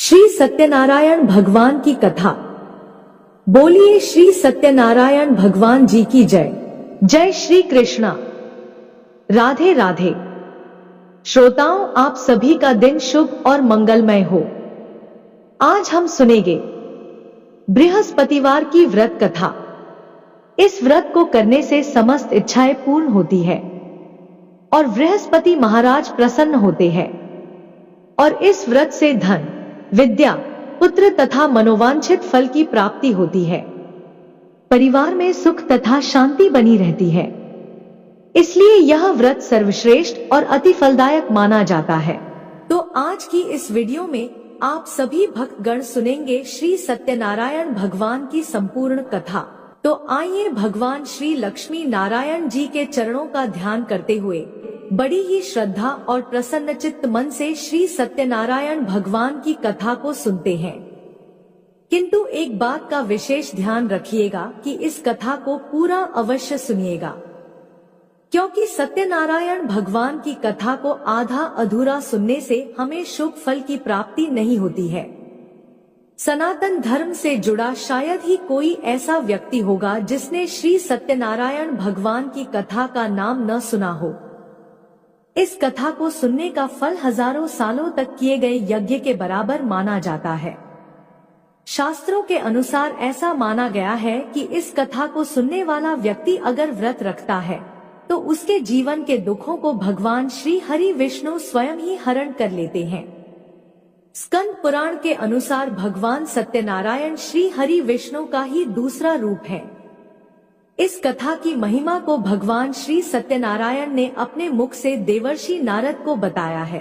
श्री सत्यनारायण भगवान की कथा। बोलिए श्री सत्यनारायण भगवान जी की जय। जय श्री कृष्णा। राधे राधे। श्रोताओं, आप सभी का दिन शुभ और मंगलमय हो। आज हम सुनेंगे बृहस्पतिवार की व्रत कथा। इस व्रत को करने से समस्त इच्छाएं पूर्ण होती है और बृहस्पति महाराज प्रसन्न होते हैं और इस व्रत से धन, विद्या, पुत्र तथा मनोवांछित फल की प्राप्ति होती है। परिवार में सुख तथा शांति बनी रहती है। इसलिए यह व्रत सर्वश्रेष्ठ और अति फलदायक माना जाता है। तो आज की इस वीडियो में आप सभी भक्तगण सुनेंगे श्री सत्यनारायण भगवान की संपूर्ण कथा। तो आइए भगवान श्री लक्ष्मी नारायण जी के चरणों का ध्यान करते हुए बड़ी ही श्रद्धा और प्रसन्नचित्त मन से श्री सत्यनारायण भगवान की कथा को सुनते हैं। किंतु एक बात का विशेष ध्यान रखिएगा कि इस कथा को पूरा अवश्य सुनिएगा, क्योंकि सत्यनारायण भगवान की कथा को आधा अधूरा सुनने से हमें शुभ फल की प्राप्ति नहीं होती है। सनातन धर्म से जुड़ा शायद ही कोई ऐसा व्यक्ति होगा जिसने श्री सत्यनारायण भगवान की कथा का नाम न सुना हो। इस कथा को सुनने का फल हजारों सालों तक किए गए यज्ञ के बराबर माना जाता है। शास्त्रों के अनुसार ऐसा माना गया है कि इस कथा को सुनने वाला व्यक्ति अगर व्रत रखता है तो उसके जीवन के दुखों को भगवान श्री हरि विष्णु स्वयं ही हरण कर लेते हैं। स्कंद पुराण के अनुसार भगवान सत्यनारायण श्री हरि विष्णु का ही दूसरा रूप है। इस कथा की महिमा को भगवान श्री सत्यनारायण ने अपने मुख से देवर्षि नारद को बताया है।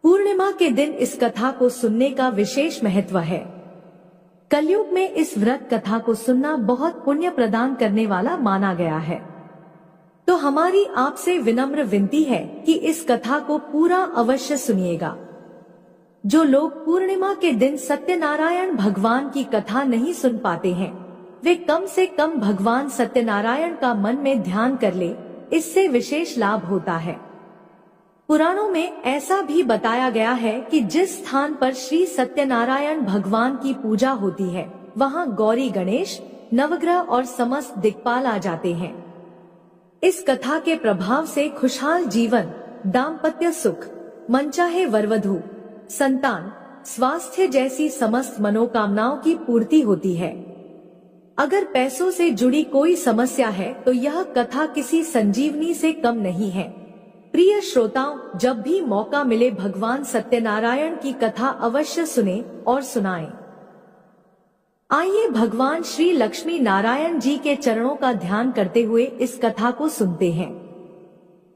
पूर्णिमा के दिन इस कथा को सुनने का विशेष महत्व है। कलयुग में इस व्रत कथा को सुनना बहुत पुण्य प्रदान करने वाला माना गया है। तो हमारी आपसे विनम्र विनती है कि इस कथा को पूरा अवश्य सुनिएगा। जो लोग पूर्णिमा के दिन सत्यनारायण भगवान की कथा नहीं सुन पाते हैं, वे कम से कम भगवान सत्यनारायण का मन में ध्यान कर ले, इससे विशेष लाभ होता है। पुराणों में ऐसा भी बताया गया है कि जिस स्थान पर श्री सत्यनारायण भगवान की पूजा होती है, वहां गौरी, गणेश, नवग्रह और समस्त दिक्पाल आ जाते हैं। इस कथा के प्रभाव से खुशहाल जीवन, दाम्पत्य सुख, मनचाहे वरवधु, संतान, स्वास्थ्य जैसी समस्त मनोकामनाओं की पूर्ति होती है। अगर पैसों से जुड़ी कोई समस्या है तो यह कथा किसी संजीवनी से कम नहीं है। प्रिय श्रोताओं, जब भी मौका मिले भगवान सत्यनारायण की कथा अवश्य सुने और सुनाएं। आइए भगवान श्री लक्ष्मी नारायण जी के चरणों का ध्यान करते हुए इस कथा को सुनते हैं।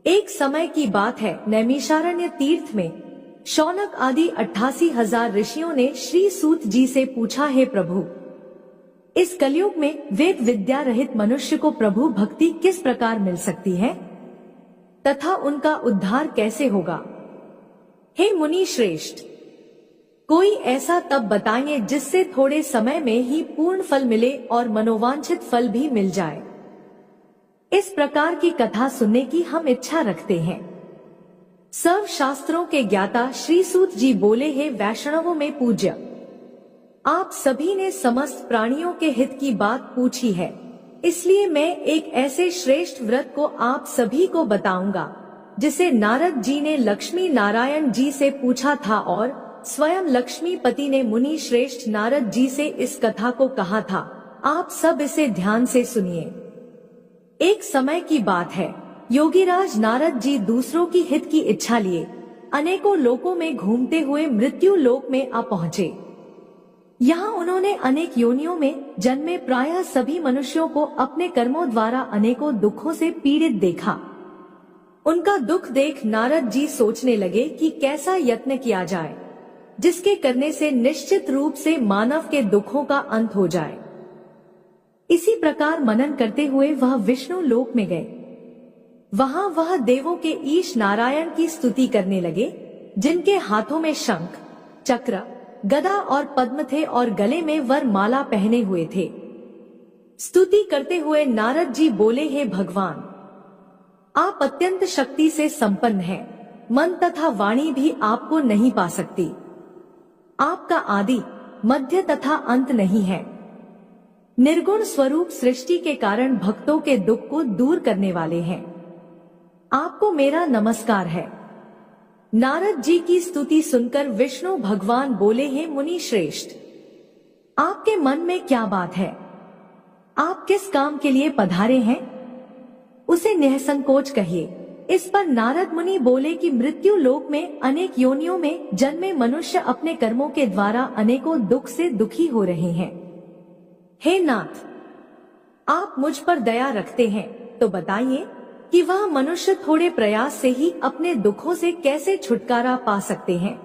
एक समय की बात है, नैमिषारण्य तीर्थ में शौनक आदि 88,000 ऋषियों ने श्री सूत जी से पूछा, हे प्रभु, इस कलयुग में वेद विद्या रहित मनुष्य को प्रभु भक्ति किस प्रकार मिल सकती है तथा उनका उद्धार कैसे होगा? हे मुनि श्रेष्ठ, कोई ऐसा तप बताइए जिससे थोड़े समय में ही पूर्ण फल मिले और मनोवांछित फल भी मिल जाए। इस प्रकार की कथा सुनने की हम इच्छा रखते हैं। सर्व शास्त्रों के ज्ञाता श्री सूत जी बोले, हे वैष्णवों में पूज्य, आप सभी ने समस्त प्राणियों के हित की बात पूछी है, इसलिए मैं एक ऐसे श्रेष्ठ व्रत को आप सभी को बताऊंगा जिसे नारद जी ने लक्ष्मी नारायण जी से पूछा था और स्वयं लक्ष्मीपति ने मुनि श्रेष्ठ नारद जी से इस कथा को कहा था। आप सब इसे ध्यान से सुनिए। एक समय की बात है, योगीराज नारद जी दूसरों की हित की इच्छा लिए अनेकों लोकों में घूमते हुए मृत्यु लोक में आ पहुँचे। यहाँ उन्होंने अनेक योनियों में जन्मे प्रायः सभी मनुष्यों को अपने कर्मों द्वारा अनेकों दुखों से पीड़ित देखा। उनका दुख देख नारद जी सोचने लगे कि कैसा यत्न किया जाए जिसके करने से निश्चित रूप से मानव के दुखों का अंत हो जाए। इसी प्रकार मनन करते हुए वह विष्णु लोक में गए। वहां वह देवों के ईश नारायण की स्तुति करने लगे, जिनके हाथों में शंख, चक्र, गदा और पद्म थे और गले में वर माला पहने हुए थे। स्तुति करते हुए नारद जी बोले, हे भगवान, आप अत्यंत शक्ति से संपन्न हैं, मन तथा वाणी भी आपको नहीं पा सकती। आपका आदि, मध्य तथा अंत नहीं है। निर्गुण स्वरूप सृष्टि के कारण भक्तों के दुख को दूर करने वाले हैं। आपको मेरा नमस्कार है। नारद जी की स्तुति सुनकर विष्णु भगवान बोले, हैं मुनि श्रेष्ठ, आपके मन में क्या बात है? आप किस काम के लिए पधारे हैं? उसे निसंकोच कहिए। इस पर नारद मुनि बोले कि मृत्यु लोक में अनेक योनियों में जन्मे मनुष्य अपने कर्मों के द्वारा अनेकों दुख से दुखी हो रहे हैं। हे नाथ, आप मुझ पर दया रखते हैं तो बताइए कि वह मनुष्य थोड़े प्रयास से ही अपने दुखों से कैसे छुटकारा पा सकते हैं।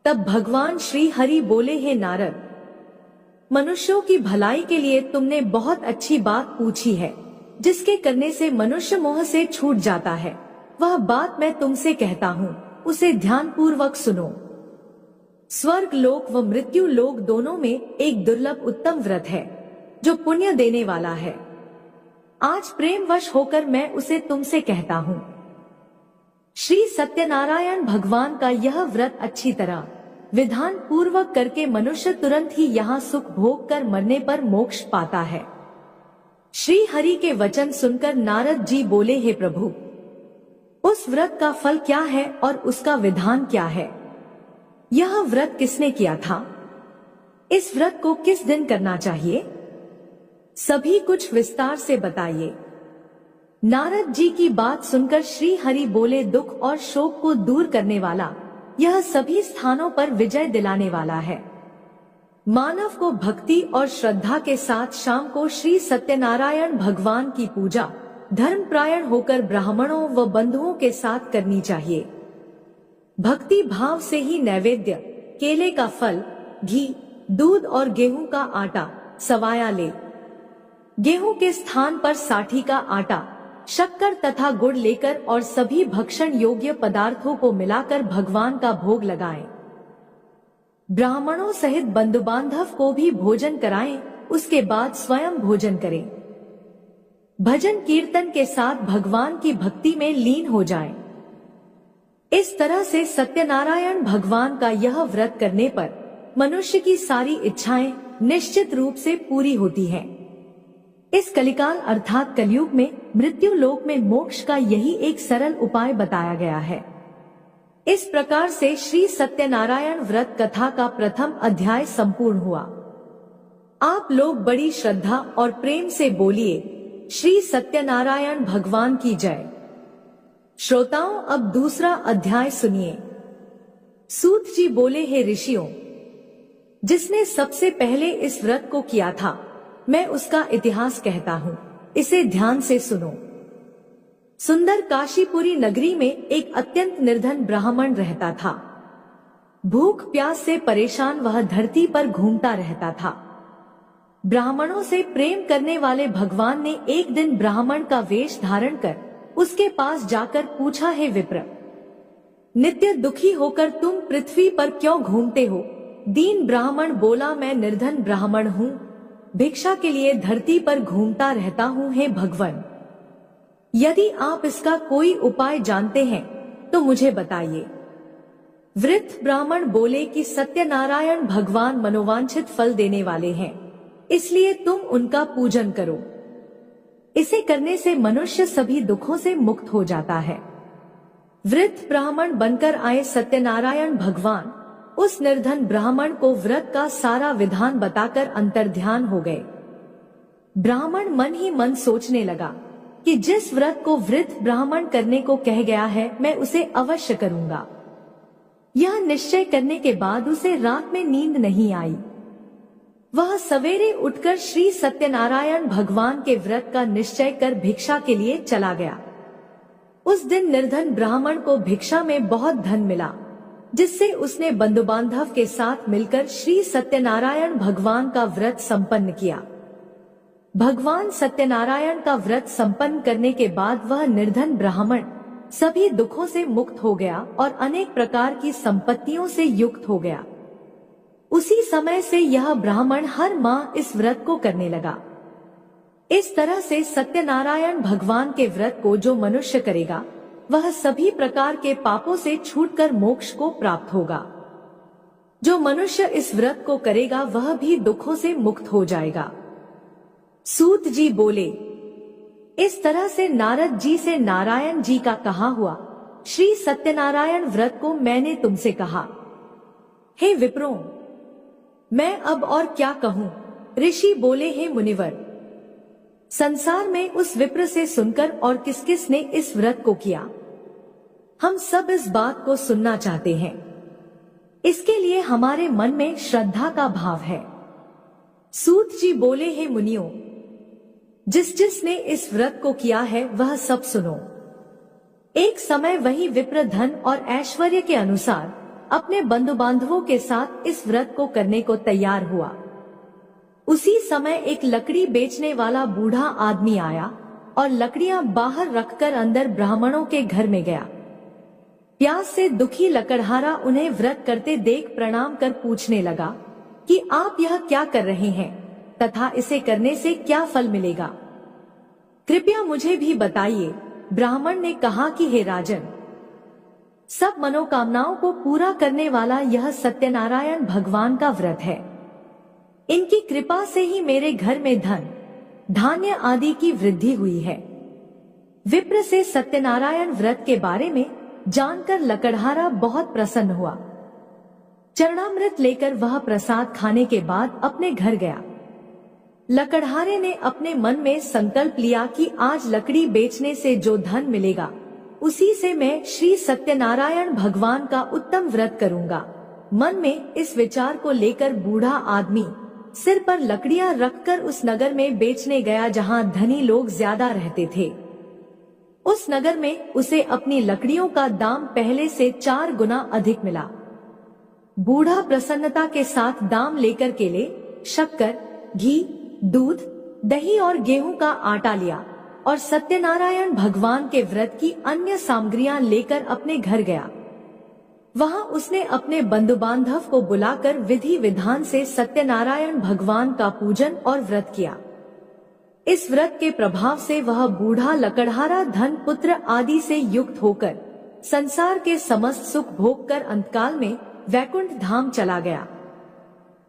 तब भगवान श्री हरि बोले, हे नारद, मनुष्यों की भलाई के लिए तुमने बहुत अच्छी बात पूछी है, जिसके करने से मनुष्य मोह से छूट जाता है। वह बात मैं तुमसे कहता हूँ, उसे ध्यान पूर्वक सुनो। स्वर्ग लोक व मृत्यु लोक दोनों में एक दुर्लभ उत्तम व्रत है जो पुण्य देने वाला है। आज प्रेमवश होकर मैं उसे तुमसे कहता हूँ। श्री सत्यनारायण भगवान का यह व्रत अच्छी तरह विधान पूर्वक करके मनुष्य तुरंत ही यहाँ सुख भोग कर मरने पर मोक्ष पाता है। श्री हरि के वचन सुनकर नारद जी बोले, हे प्रभु, उस व्रत का फल क्या है और उसका विधान क्या है? यह व्रत किसने किया था? इस व्रत को किस दिन करना चाहिए? सभी कुछ विस्तार से बताइए। नारद जी की बात सुनकर श्री हरि बोले, दुख और शोक को दूर करने वाला, यह सभी स्थानों पर विजय दिलाने वाला है। मानव को भक्ति और श्रद्धा के साथ शाम को श्री सत्यनारायण भगवान की पूजा धर्मपरायण होकर ब्राह्मणों व बंधुओं के साथ करनी चाहिए। भक्ति भाव से ही नैवेद्य, केले का फल, घी, दूध और गेहूं का आटा सवाया ले। गेहूं के स्थान पर साठी का आटा, शक्कर तथा गुड़ लेकर और सभी भक्षण योग्य पदार्थों को मिलाकर भगवान का भोग लगाएं। ब्राह्मणों सहित बंधु बांधव को भी भोजन कराएं, उसके बाद स्वयं भोजन करें। भजन कीर्तन के साथ भगवान की भक्ति में लीन हो जाएं। इस तरह से सत्यनारायण भगवान का यह व्रत करने पर मनुष्य की सारी इच्छाएं निश्चित रूप से पूरी होती हैं। इस कलिकाल अर्थात कलयुग में मृत्यु लोक में मोक्ष का यही एक सरल उपाय बताया गया है। इस प्रकार से श्री सत्यनारायण व्रत कथा का प्रथम अध्याय संपूर्ण हुआ। आप लोग बड़ी श्रद्धा और प्रेम से बोलिए, श्री सत्यनारायण भगवान की जय। श्रोताओं, अब दूसरा अध्याय सुनिए। सूत जी बोले, हे ऋषियों, जिसने सबसे पहले इस व्रत को किया था, मैं उसका इतिहास कहता हूँ, इसे ध्यान से सुनो। सुंदर काशीपुरी नगरी में एक अत्यंत निर्धन ब्राह्मण रहता था। भूख प्यास से परेशान वह धरती पर घूमता रहता था। ब्राह्मणों से प्रेम करने वाले भगवान ने एक दिन ब्राह्मण का वेश धारण कर उसके पास जाकर पूछा, हे विप्र, नित्य दुखी होकर तुम पृथ्वी पर क्यों घूमते हो? दीन ब्राह्मण बोला, मैं निर्धन ब्राह्मण हूँ, भिक्षा के लिए धरती पर घूमता रहता हूँ। हे भगवान, यदि आप इसका कोई उपाय जानते हैं तो मुझे बताइए। वृद्ध ब्राह्मण बोले कि सत्यनारायण भगवान मनोवांछित फल देने वाले हैं, इसलिए तुम उनका पूजन करो। इसे करने से मनुष्य सभी दुखों से मुक्त हो जाता है। वृद्ध ब्राह्मण बनकर आए सत्यनारायण भगवान उस निर्धन ब्राह्मण को व्रत का सारा विधान बताकर अंतर्ध्यान हो गए। ब्राह्मण मन ही मन सोचने लगा कि जिस व्रत को वृद्ध ब्राह्मण करने को कह गया है, मैं उसे अवश्य करूंगा। यह निश्चय करने के बाद उसे रात में नींद नहीं आई। वह सवेरे उठकर श्री सत्यनारायण भगवान के व्रत का निश्चय कर भिक्षा के लिए चला गया। उस दिन निर्धन ब्राह्मण को भिक्षा में बहुत धन मिला, जिससे उसने बंधु बांधव के साथ मिलकर श्री सत्यनारायण भगवान का व्रत संपन्न किया। भगवान सत्यनारायण का व्रत संपन्न करने के बाद वह निर्धन ब्राह्मण सभी दुखों से मुक्त हो गया और अनेक प्रकार की संपत्तियों से युक्त हो गया। उसी समय से यह ब्राह्मण हर माह इस व्रत को करने लगा। इस तरह से सत्यनारायण भगवान के व्रत को जो मनुष्य करेगा, वह सभी प्रकार के पापों से छूटकर मोक्ष को प्राप्त होगा। जो मनुष्य इस व्रत को करेगा वह भी दुखों से मुक्त हो जाएगा। सूत जी बोले, इस तरह से नारद जी से नारायण जी का कहा हुआ श्री सत्यनारायण व्रत को मैंने तुमसे कहा। हे विप्रों, मैं अब और क्या कहूं? ऋषि बोले, हे मुनिवर, संसार में उस विप्र से सुनकर और किस किस ने इस व्रत को किया, हम सब इस बात को सुनना चाहते हैं। इसके लिए हमारे मन में श्रद्धा का भाव है। सूत जी बोले, हे मुनियों, जिस जिसने इस व्रत को किया है वह सब सुनो। एक समय वही विप्र धन और ऐश्वर्य के अनुसार अपने बंधु बांधवों के साथ इस व्रत को करने को तैयार हुआ। उसी समय एक लकड़ी बेचने वाला बूढ़ा आदमी आया और लकड़ियां बाहर रखकर अंदर ब्राह्मणों के घर में गया। प्यास से दुखी लकड़हारा उन्हें व्रत करते देख प्रणाम कर पूछने लगा कि आप यह क्या कर रहे हैं तथा इसे करने से क्या फल मिलेगा, कृपया मुझे भी बताइए। ब्राह्मण ने कहा कि हे राजन, सब मनोकामनाओं को पूरा करने वाला यह सत्यनारायण भगवान का व्रत है। इनकी कृपा से ही मेरे घर में धन धान्य आदि की वृद्धि हुई है। विप्र से सत्यनारायण व्रत के बारे में जानकर लकड़हारा बहुत प्रसन्न हुआ। चरणामृत लेकर वह प्रसाद खाने के बाद अपने घर गया। लकड़हारे ने अपने मन में संकल्प लिया कि आज लकड़ी बेचने से जो धन मिलेगा उसी से मैं श्री सत्यनारायण भगवान का उत्तम व्रत करूंगा। मन में इस विचार को लेकर बूढ़ा आदमी सिर पर लकड़ियां रखकर उस नगर में बेचने गया जहां धनी लोग ज्यादा रहते थे। उस नगर में उसे अपनी लकड़ियों का दाम पहले से 4 गुना अधिक मिला। बूढ़ा प्रसन्नता के साथ दाम लेकर केले, शक्कर, घी, दूध, दही और गेहूं का आटा लिया और सत्यनारायण भगवान के व्रत की अन्य सामग्रियां लेकर अपने घर गया। वहां उसने अपने बंधु बांधव को बुलाकर विधि विधान से सत्यनारायण भगवान का पूजन और व्रत किया। इस व्रत के प्रभाव से वह बूढ़ा लकड़हारा धन पुत्र आदि से युक्त होकर संसार के समस्त सुख भोग कर अंतकाल में वैकुंठ धाम चला गया।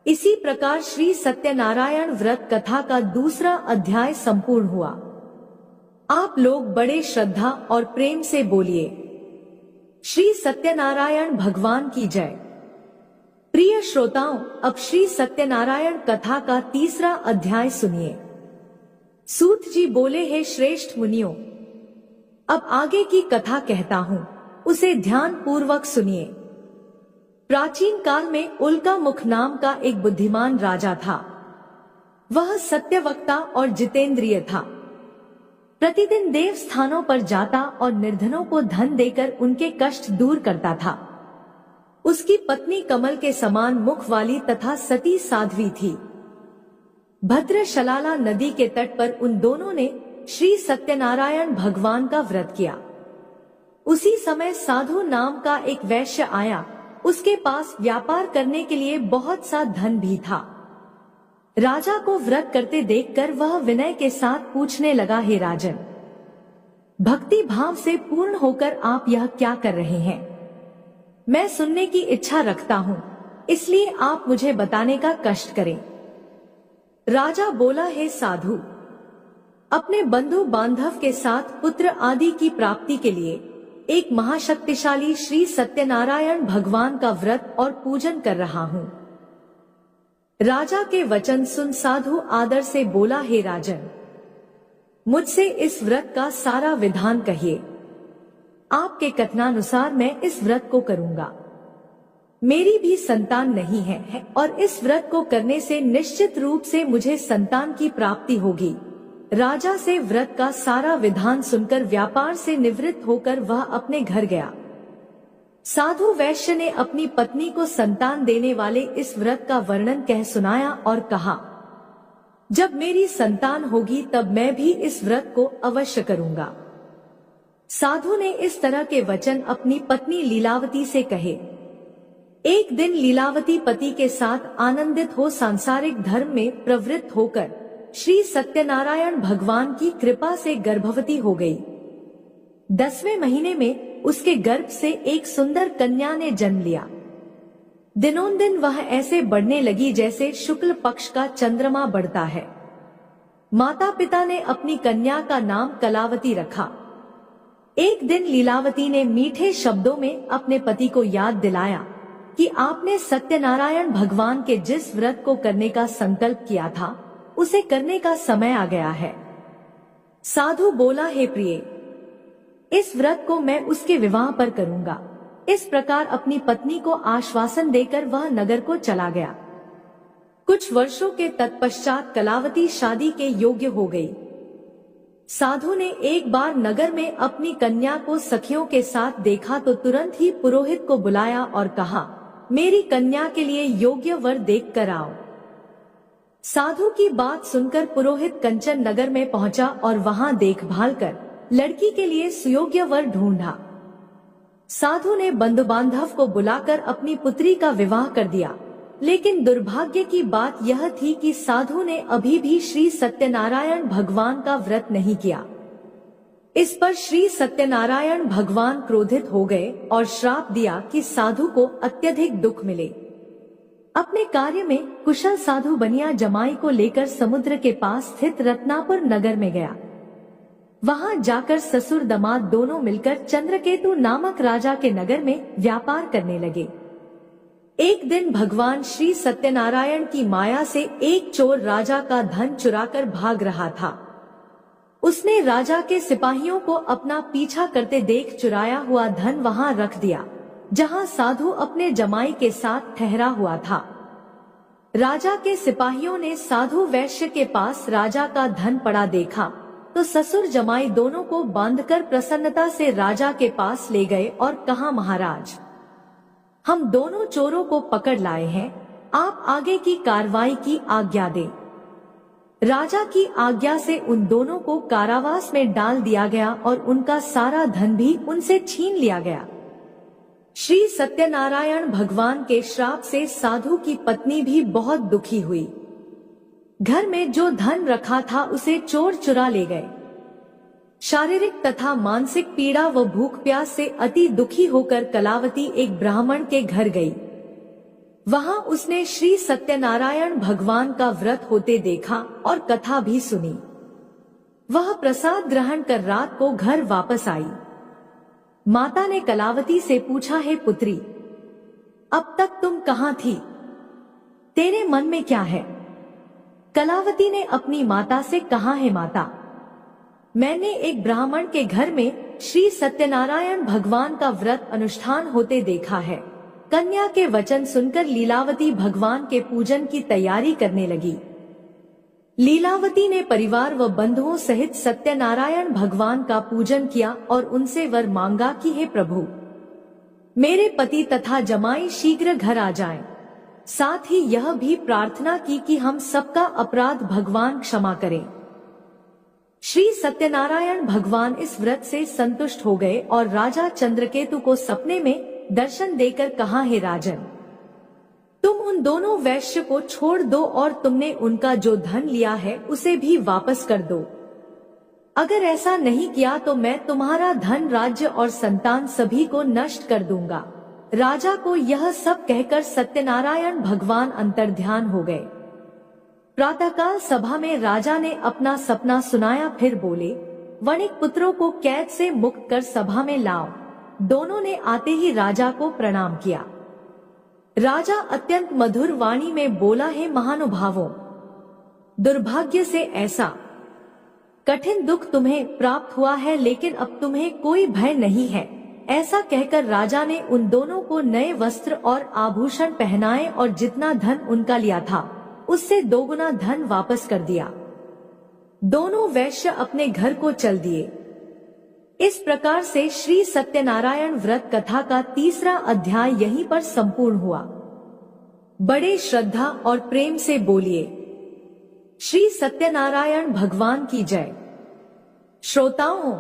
इसी प्रकार श्री सत्यनारायण व्रत कथा का दूसरा अध्याय संपूर्ण हुआ। आप लोग बड़े श्रद्धा और प्रेम से बोलिए, श्री सत्यनारायण भगवान की जय। प्रिय श्रोताओं, अब श्री सत्यनारायण कथा का तीसरा अध्याय सुनिए। सूत जी बोले, हे श्रेष्ठ मुनियों, अब आगे की कथा कहता हूँ, उसे ध्यान पूर्वक सुनिए। प्राचीन काल में उल्का मुख नाम का एक बुद्धिमान राजा था। वह सत्यवक्ता और जितेंद्रिय था। प्रतिदिन देव स्थानों पर जाता और निर्धनों को धन देकर उनके कष्ट दूर करता था। उसकी पत्नी कमल के समान मुख वाली तथा सती साध्वी थी। भद्रशलाला नदी के तट पर उन दोनों ने श्री सत्यनारायण भगवान का व्रत किया। उसी समय साधु नाम का एक वैश्य आया। उसके पास व्यापार करने के लिए बहुत सा धन भी था। राजा को व्रत करते देखकर वह विनय के साथ पूछने लगा, हे राजन, भक्ति भाव से पूर्ण होकर आप यह क्या कर रहे हैं? मैं सुनने की इच्छा रखता हूँ, इसलिए आप मुझे बताने का कष्ट करें। राजा बोला, हे साधु, अपने बंधु बांधव के साथ पुत्र आदि की प्राप्ति के लिए एक महाशक्तिशाली श्री सत्यनारायण भगवान का व्रत और पूजन कर रहा हूँ। राजा के वचन सुन साधु आदर से बोला, हे राजन, मुझसे इस व्रत का सारा विधान कहिए। आपके कथनानुसार मैं इस व्रत को करूंगा। मेरी भी संतान नहीं है और इस व्रत को करने से निश्चित रूप से मुझे संतान की प्राप्ति होगी। राजा से व्रत का सारा विधान सुनकर व्यापार से निवृत्त होकर वह अपने घर गया। साधु वैश्य ने अपनी पत्नी को संतान देने वाले इस व्रत का वर्णन कह सुनाया और कहा, जब मेरी संतान होगी तब मैं भी इस व्रत को अवश्य करूंगा। साधु ने इस तरह के वचन अपनी पत्नी लीलावती से कहे। एक दिन लीलावती पति के साथ आनंदित हो सांसारिक धर्म में प्रवृत्त होकर श्री सत्यनारायण भगवान की कृपा से गर्भवती हो गई। 10वें महीने में उसके गर्भ से एक सुंदर कन्या ने जन्म लिया। दिनों दिन वह ऐसे बढ़ने लगी जैसे शुक्ल पक्ष का चंद्रमा बढ़ता है। माता पिता ने अपनी कन्या का नाम कलावती रखा। एक दिन लीलावती ने मीठे शब्दों में अपने पति को याद दिलाया कि आपने सत्यनारायण भगवान के जिस व्रत को करने का संकल्प किया था उसे करने का समय आ गया है। साधु बोला, हे प्रिय, इस व्रत को मैं उसके विवाह पर करूंगा। इस प्रकार अपनी पत्नी को आश्वासन देकर वह नगर को चला गया। कुछ वर्षों के तत्पश्चात कलावती शादी के योग्य हो गई। साधु ने एक बार नगर में अपनी कन्या को सखियों के साथ देखा तो तुरंत ही पुरोहित को बुलाया और कहा, मेरी कन्या के लिए योग्य वर देख कर आओ। साधु की बात सुनकर पुरोहित कंचन नगर में पहुंचा और वहां देखभाल कर लड़की के लिए सुयोग्य वर ढूंढा। साधु ने बंधु बांधव को बुलाकर अपनी पुत्री का विवाह कर दिया, लेकिन दुर्भाग्य की बात यह थी कि साधु ने अभी भी श्री सत्यनारायण भगवान का व्रत नहीं किया। इस पर श्री सत्यनारायण भगवान क्रोधित हो गए और श्राप दिया कि साधु को अत्यधिक दुख मिले। अपने कार्य में कुशल साधु बनिया जमाई को लेकर समुद्र के पास स्थित रत्नापुर नगर में गया। वहां जाकर ससुर दामाद दोनों मिलकर चंद्रकेतु नामक राजा के नगर में व्यापार करने लगे। एक दिन भगवान श्री सत्यनारायण की माया से एक चोर राजा का धन चुराकर भाग रहा था। उसने राजा के सिपाहियों को अपना पीछा करते देख चुराया हुआ धन वहां रख दिया, जहां साधु अपने जमाई के साथ ठहरा हुआ था। राजा के सिपाहियों ने साधु वैश्य के पास राजा का धन पड़ा देखा तो ससुर जमाई दोनों को बांधकर प्रसन्नता से राजा के पास ले गए और कहा, महाराज, हम दोनों चोरों को पकड़ लाए हैं, आप आगे की कार्रवाई की आज्ञा दें। राजा की आज्ञा से उन दोनों को कारावास में डाल दिया गया और उनका सारा धन भी उनसे छीन लिया गया। श्री सत्यनारायण भगवान के श्राप से साधु की पत्नी भी बहुत दुखी हुई। घर में जो धन रखा था उसे चोर चुरा ले गए। शारीरिक तथा मानसिक पीड़ा व भूख प्यास से अति दुखी होकर कलावती एक ब्राह्मण के घर गई। वहां उसने श्री सत्यनारायण भगवान का व्रत होते देखा और कथा भी सुनी। वह प्रसाद ग्रहण कर रात को घर वापस आई। माता ने कलावती से पूछा, हे पुत्री, अब तक तुम कहाँ थी? तेरे मन में क्या है? कलावती ने अपनी माता से कहा, है माता, मैंने एक ब्राह्मण के घर में श्री सत्यनारायण भगवान का व्रत अनुष्ठान होते देखा है। कन्या के वचन सुनकर लीलावती भगवान के पूजन की तैयारी करने लगी। लीलावती ने परिवार व बंधुओं सहित सत्यनारायण भगवान का पूजन किया और उनसे वर मांगा कि हे प्रभु, मेरे पति तथा जमाई शीघ्र घर आ जाएं। साथ ही यह भी प्रार्थना की कि हम सबका अपराध भगवान क्षमा करें। श्री सत्यनारायण भगवान इस व्रत से संतुष्ट हो गए और राजा चंद्रकेतु को सपने में दर्शन देकर कहा, हे राजन, तुम उन दोनों वैश्य को छोड़ दो और तुमने उनका जो धन लिया है उसे भी वापस कर दो। अगर ऐसा नहीं किया तो मैं तुम्हारा धन, राज्य और संतान सभी को नष्ट कर दूंगा। राजा को यह सब कहकर सत्यनारायण भगवान अंतर्ध्यान हो गए। प्रातःकाल सभा में राजा ने अपना सपना सुनाया, फिर बोले, वणिक पुत्रों को कैद से मुक्त कर सभा में लाओ। दोनों ने आते ही राजा को प्रणाम किया। राजा अत्यंत मधुर वाणी में बोला, हे महानुभावों, दुर्भाग्य से ऐसा कठिन दुख तुम्हें प्राप्त हुआ है, लेकिन अब तुम्हें कोई भय नहीं है। ऐसा कहकर राजा ने उन दोनों को नए वस्त्र और आभूषण पहनाए और जितना धन उनका लिया था उससे दोगुना धन वापस कर दिया। दोनों वैश्य अपने घर को चल दिए। इस प्रकार से श्री सत्यनारायण व्रत कथा का तीसरा अध्याय यहीं पर संपूर्ण हुआ। बड़े श्रद्धा और प्रेम से बोलिए, श्री सत्यनारायण भगवान की जय। श्रोताओं,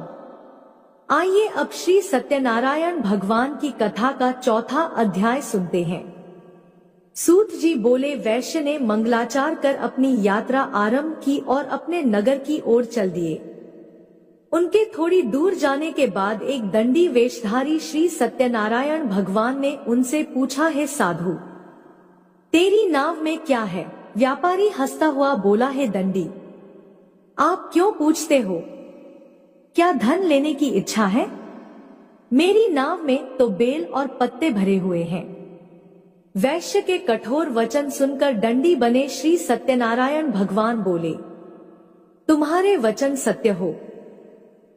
आइए अब श्री सत्यनारायण भगवान की कथा का चौथा अध्याय सुनते हैं। सूत जी बोले, वैश्य ने मंगलाचार कर अपनी यात्रा आरंभ की और अपने नगर की ओर चल दिए। उनके थोड़ी दूर जाने के बाद एक दंडी वेशधारी श्री सत्यनारायण भगवान ने उनसे पूछा, हे साधु, तेरी नाव में क्या है? व्यापारी हंसता हुआ बोला, है दंडी, आप क्यों पूछते हो? क्या धन लेने की इच्छा है? मेरी नाव में तो बेल और पत्ते भरे हुए हैं। वैश्य के कठोर वचन सुनकर दंडी बने श्री सत्यनारायण भगवान बोले, तुम्हारे वचन सत्य हो।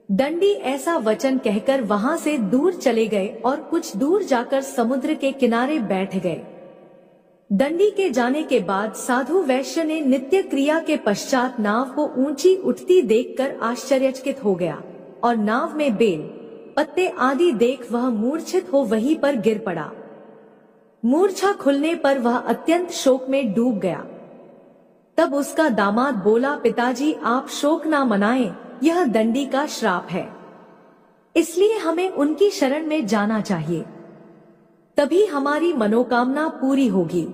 दंडी ऐसा वचन कहकर वहां से दूर चले गए और कुछ दूर जाकर समुद्र के किनारे बैठ गए। दंडी के जाने के बाद साधु वैश्य ने नित्य क्रिया के पश्चात नाव को ऊंची उठती देखकर आश्चर्यचकित हो गया और नाव में बेल पत्ते आदि देख वह मूर्छित हो वहीं पर गिर पड़ा। मूर्छा खुलने पर वह अत्यंत शोक में डूब गया। तब उसका दामाद बोला, पिताजी आप शोक ना मनाएं, यह दंडी का श्राप है, इसलिए हमें उनकी शरण में जाना चाहिए, तभी हमारी मनोकामना पूरी होगी।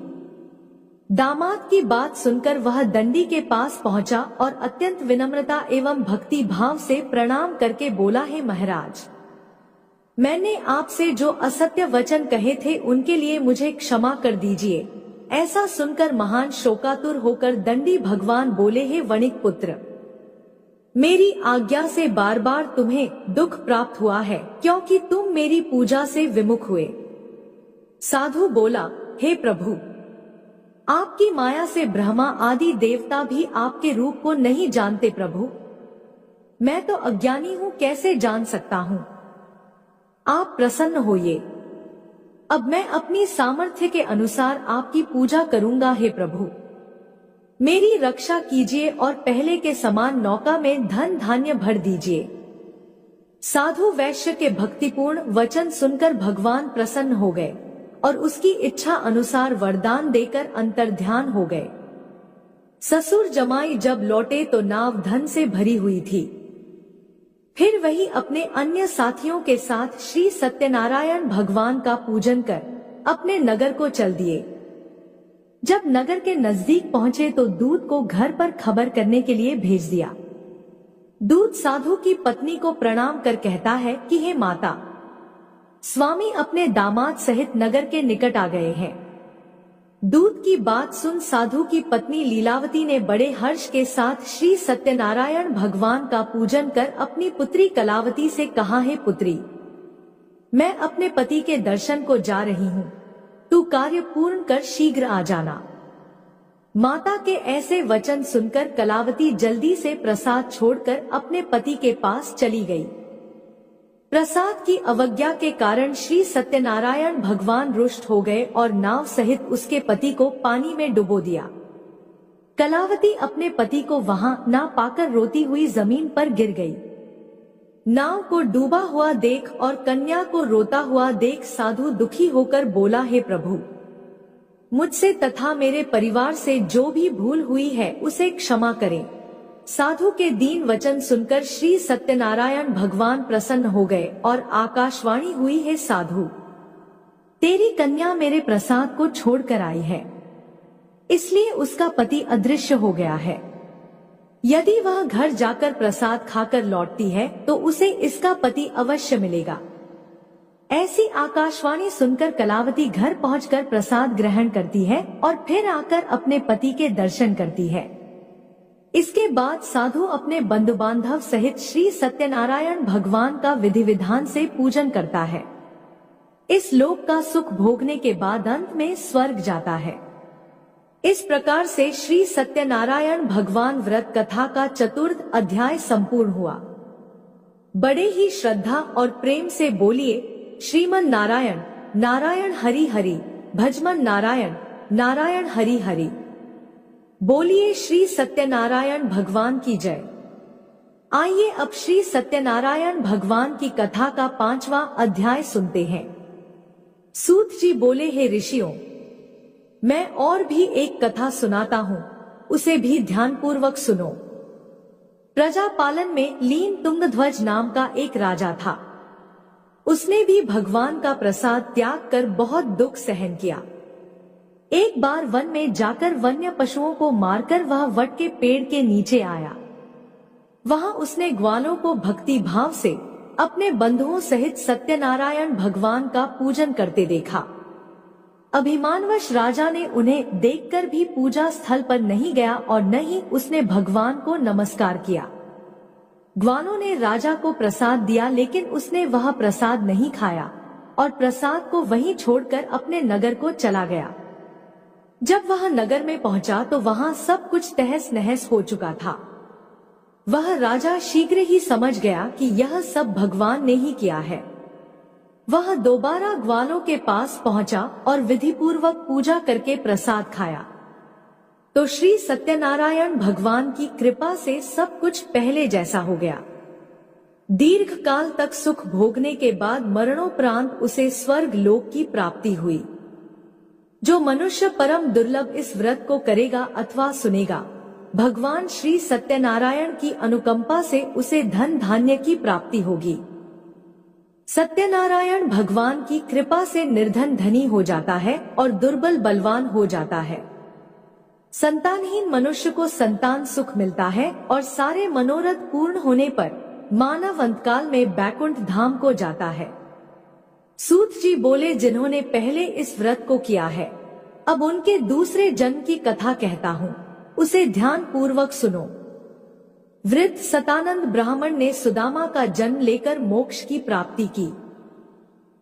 दामाद की बात सुनकर वह दंडी के पास पहुंचा और अत्यंत विनम्रता एवं भक्ति भाव से प्रणाम करके बोला, है महाराज, मैंने आपसे जो असत्य वचन कहे थे उनके लिए मुझे क्षमा कर दीजिए। ऐसा सुनकर महान शोकातुर होकर दंडी भगवान बोले, हे वणिक पुत्र, मेरी आज्ञा से बार बार तुम्हें दुख प्राप्त हुआ है क्योंकि तुम मेरी पूजा से विमुख हुए। साधु बोला, हे प्रभु, आपकी माया से ब्रह्मा आदि देवता भी आपके रूप को नहीं जानते प्रभु। मैं तो अज्ञानी हूँ, कैसे जान सकता हूँ? आप प्रसन्न होइए। अब मैं अपनी सामर्थ्य के अनुसार आपकी पूजा करूंगा। हे प्रभु, मेरी रक्षा कीजिए और पहले के समान नौका में धन धान्य भर दीजिए। साधु वैश्य के भक्तिपूर्ण वचन सुनकर भगवान प्रसन्न हो गए और उसकी इच्छा अनुसार वरदान देकर अंतर्ध्यान हो गए। ससुर जमाई जब लौटे तो नाव धन से भरी हुई थी। फिर वही अपने अन्य साथियों के साथ श्री सत्यनारायण भगवान का पूजन कर अपने नगर को चल दिए। जब नगर के नजदीक पहुंचे तो दूत को घर पर खबर करने के लिए भेज दिया। दूत साधु की पत्नी को प्रणाम कर कहता है कि हे माता, स्वामी अपने दामाद सहित नगर के निकट आ गए हैं। दूत की बात सुन साधु की पत्नी लीलावती ने बड़े हर्ष के साथ श्री सत्यनारायण भगवान का पूजन कर अपनी पुत्री कलावती से कहा, है पुत्री, मैं अपने पति के दर्शन को जा रही हूँ, तू कार्य पूर्ण कर शीघ्र आ जाना। माता के ऐसे वचन सुनकर कलावती जल्दी से प्रसाद छोड़कर अपने पति के पास चली गई। प्रसाद की अवज्ञा के कारण श्री सत्यनारायण भगवान रुष्ट हो गए और नाव सहित उसके पति को पानी में डुबो दिया। कलावती अपने पति को वहां ना पाकर रोती हुई जमीन पर गिर गई। नाव को डूबा हुआ देख और कन्या को रोता हुआ देख साधु दुखी होकर बोला, हे प्रभु, मुझसे तथा मेरे परिवार से जो भी भूल हुई है उसे क्षमा करें। साधु के दीन वचन सुनकर श्री सत्यनारायण भगवान प्रसन्न हो गए और आकाशवाणी हुई, है साधु, तेरी कन्या मेरे प्रसाद को छोड़कर आई है, इसलिए उसका पति अदृश्य हो गया है। यदि वह घर जाकर प्रसाद खाकर लौटती है तो उसे इसका पति अवश्य मिलेगा। ऐसी आकाशवाणी सुनकर कलावती घर पहुंचकर प्रसाद ग्रहण करती है और फिर आकर अपने पति के दर्शन करती है। इसके बाद साधु अपने बंधु बांधव सहित श्री सत्यनारायण भगवान का विधि विधान से पूजन करता है। इस लोक का सुख भोगने के बाद अंत में स्वर्ग जाता है। इस प्रकार से श्री सत्यनारायण भगवान व्रत कथा का चतुर्थ अध्याय संपूर्ण हुआ। बड़े ही श्रद्धा और प्रेम से बोलिए, श्रीमन नारायण नारायण हरि हरि, भजमन नारायण नारायण हरि हरि। बोलिए श्री सत्यनारायण भगवान की जय। आइए अब श्री सत्यनारायण भगवान की कथा का 5वां अध्याय सुनते हैं। सूत जी बोले, हे ऋषियों, मैं और भी एक कथा सुनाता हूँ, उसे भी ध्यानपूर्वक सुनो। प्रजापालन में लीन तुंगध्वज नाम का एक राजा था। उसने भी भगवान का प्रसाद त्याग कर बहुत दुख सहन किया। एक बार वन में जाकर वन्य पशुओं को मारकर वह वट के पेड़ के नीचे आया। वहां उसने ग्वालों को भक्ति भाव से अपने बंधुओं सहित सत्यनारायण भगवान का पूजन करते देखा। अभिमानवश राजा ने उन्हें देखकर भी पूजा स्थल पर नहीं गया और न ही उसने भगवान को नमस्कार किया। ग्वालों ने राजा को प्रसाद दिया, लेकिन उसने वह प्रसाद नहीं खाया और प्रसाद को वहीं छोड़कर अपने नगर को चला गया। जब वह नगर में पहुंचा तो वहां सब कुछ तहस नहस हो चुका था। वह राजा शीघ्र ही समझ गया कि यह सब भगवान ने ही किया है। वह दोबारा ग्वालों के पास पहुंचा और विधिपूर्वक पूजा करके प्रसाद खाया तो श्री सत्यनारायण भगवान की कृपा से सब कुछ पहले जैसा हो गया। दीर्घ काल तक सुख भोगने के बाद मरणोपरांत उसे स्वर्ग लोक की प्राप्ति हुई। जो मनुष्य परम दुर्लभ इस व्रत को करेगा अथवा सुनेगा, भगवान श्री सत्यनारायण की अनुकंपा से उसे धन धान्य की प्राप्ति होगी। सत्यनारायण भगवान की कृपा से निर्धन धनी हो जाता है और दुर्बल बलवान हो जाता है। संतानहीन मनुष्य को संतान सुख मिलता है और सारे मनोरथ पूर्ण होने पर मानव अंतकाल में बैकुंठ धाम को जाता है। सूत जी बोले, जिन्होंने पहले इस व्रत को किया है, अब उनके दूसरे जन्म की कथा कहता हूँ, उसे ध्यान पूर्वक सुनो। वृद्ध सतानंद ब्राह्मण ने सुदामा का जन्म लेकर मोक्ष की प्राप्ति की।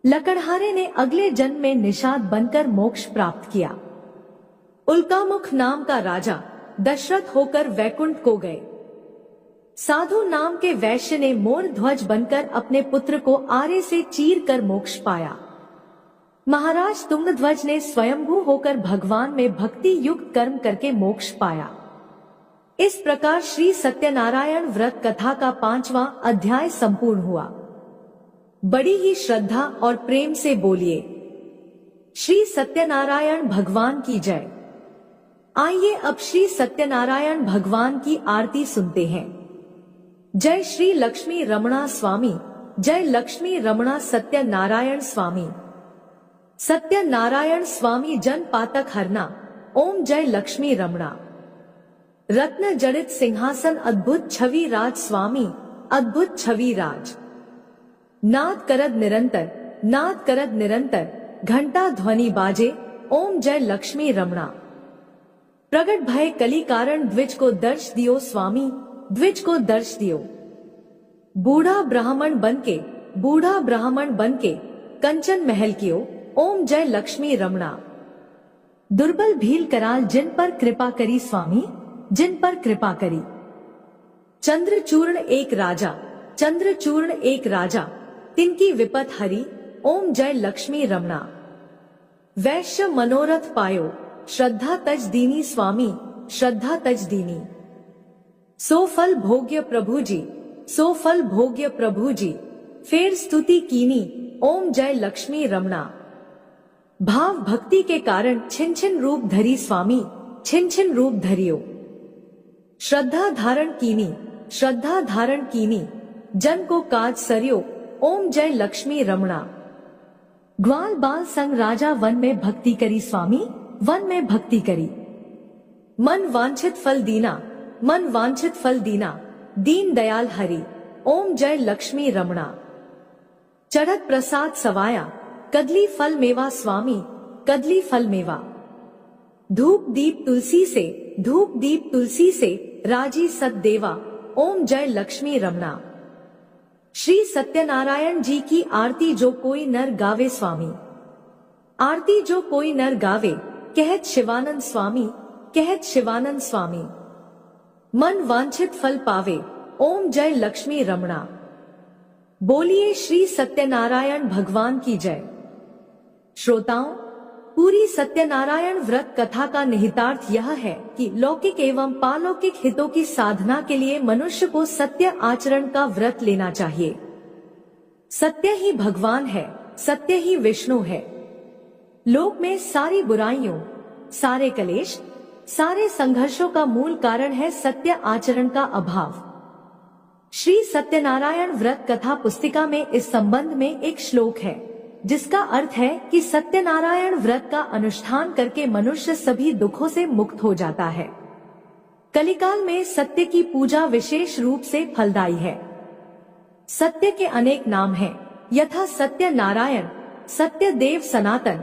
लकड़हारे ने अगले जन्म में निषाद बनकर मोक्ष प्राप्त किया। उल्कामुख नाम का राजा दशरथ होकर वैकुंठ को गए। साधु नाम के वैश्य ने मोर ध्वज बनकर अपने पुत्र को आरे से चीर कर मोक्ष पाया। महाराज तुंगध्वज ने स्वयंभू होकर भगवान में भक्ति युक्त कर्म करके मोक्ष पाया। इस प्रकार श्री सत्यनारायण व्रत कथा का 5वां अध्याय संपूर्ण हुआ। बड़ी ही श्रद्धा और प्रेम से बोलिए, श्री सत्यनारायण भगवान की जय। आइए अब श्री सत्यनारायण भगवान की आरती सुनते हैं। जय श्री लक्ष्मी रमणा स्वामी, जय लक्ष्मी रमणा सत्यनारायण स्वामी। सत्यनारायण स्वामी जन पातक हरना, ओम जय लक्ष्मी रमणा। रत्न जड़ित सिंहासन अद्भुत छवि राज स्वामी, अद्भुत छवि राज। नाद करद निरंतर, नाद करद निरंतर, घंटा ध्वनि बाजे, ओम जय लक्ष्मी रमणा। प्रगट भय कली कारण द्विज को दर्श दियो स्वामी, द्विज को दर्श दियो। बूढ़ा ब्राह्मण बनके, बूढ़ा ब्राह्मण बनके कंचन महल कियो, ओम जय लक्ष्मी रमणा। दुर्बल भील कराल जिन पर कृपा करी स्वामी, जिन पर कृपा करी। चंद्रचूर्ण एक राजा, चंद्रचूर्ण एक राजा, तिनकी विपत हरी, ओम जय लक्ष्मी रमणा। वैश्य मनोरथ पायो, श्रद्धा तज दीनी स्वामी, श्रद्धा तज दीनी। सो फल भोग्य प्रभु जी, सो फल भोग्य प्रभु जी, फेर स्तुति कीनी, ओम जय लक्ष्मी रमणा। भाव भक्ति के कारण छिन छिन रूप धरी स्वामी, छिन छिन रूप धरियो। श्रद्धा धारण कीनी, श्रद्धा धारण कीनी, जन को काज सरियो, ओम जय लक्ष्मी रमणा। ग्वाल बाल संग राजा वन में भक्ति करी स्वामी, वन में भक्ति करी। मन वांछित फल दीना, मन वांछित फल दीना, दीन दयाल हरि, ओम जय लक्ष्मी रमणा। चढ़त प्रसाद सवाया, कदली फल मेवा स्वामी, कदली फल मेवा। धूप दीप तुलसी से, धूप दीप तुलसी से, राजी सतदेवा, ओम जय लक्ष्मी रमणा। श्री सत्यनारायण जी की आरती जो कोई नर गावे स्वामी, आरती जो कोई नर गावे, कहत शिवानंद स्वामी, कहत शिवानंद स्वामी। मन वांछित फल पावे, ओम जय लक्ष्मी रमणा। बोलिए श्री सत्यनारायण भगवान की जय। श्रोताओं, पूरी सत्यनारायण व्रत कथा का निहितार्थ यह है कि लौकिक एवं पालौकिक हितों की साधना के लिए मनुष्य को सत्य आचरण का व्रत लेना चाहिए। सत्य ही भगवान है, सत्य ही विष्णु है। लोक में सारी बुराइयों, सारे कलेश, सारे संघर्षों का मूल कारण है सत्य आचरण का अभाव। श्री सत्यनारायण व्रत कथा पुस्तिका में इस संबंध में एक श्लोक है, जिसका अर्थ है कि सत्यनारायण व्रत का अनुष्ठान करके मनुष्य सभी दुखों से मुक्त हो जाता है। कलिकाल में सत्य की पूजा विशेष रूप से फलदायी है। सत्य के अनेक नाम हैं, यथा सत्य नारायण, सत्य देव सनातन,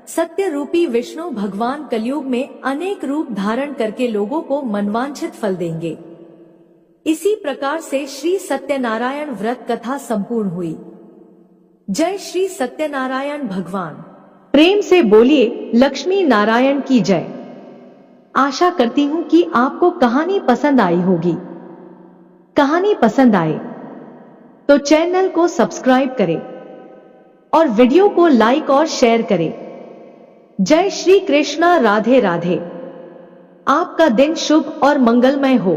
सत्य रूपी विष्णु भगवान कलयुग में अनेक रूप धारण करके लोगों को मनवांछित फल देंगे। इसी प्रकार से श्री सत्यनारायण व्रत कथा संपूर्ण हुई। जय श्री सत्यनारायण भगवान। प्रेम से बोलिए लक्ष्मी नारायण की जय। आशा करती हूँ कि आपको कहानी पसंद आई होगी। कहानी पसंद आए तो चैनल को सब्सक्राइब करें और वीडियो को लाइक और शेयर करें। जय श्री कृष्णा। राधे राधे। आपका दिन शुभ और मंगलमय हो।